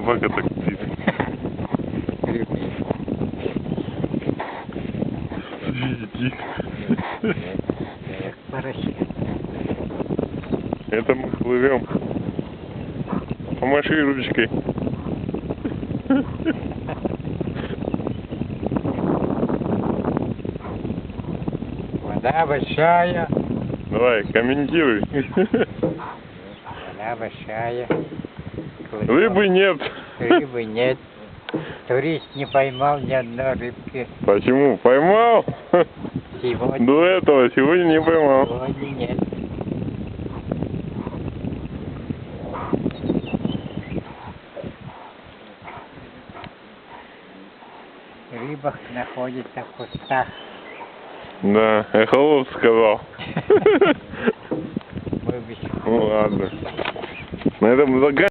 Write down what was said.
собака так птица. Иди. Это мы плывем. Помаши ручкой. Вода большая. Давай, комментируй. Вода большая. Рыбы нет. Рыбы нет. Турист не поймал ни одной рыбки. Почему? Поймал? Сегодня, До этого сегодня не поймал. сегодня нет. Рыба находится в кустах. Да, эхолот сказал. Мы бы Ну ладно. На этом заканчиваем.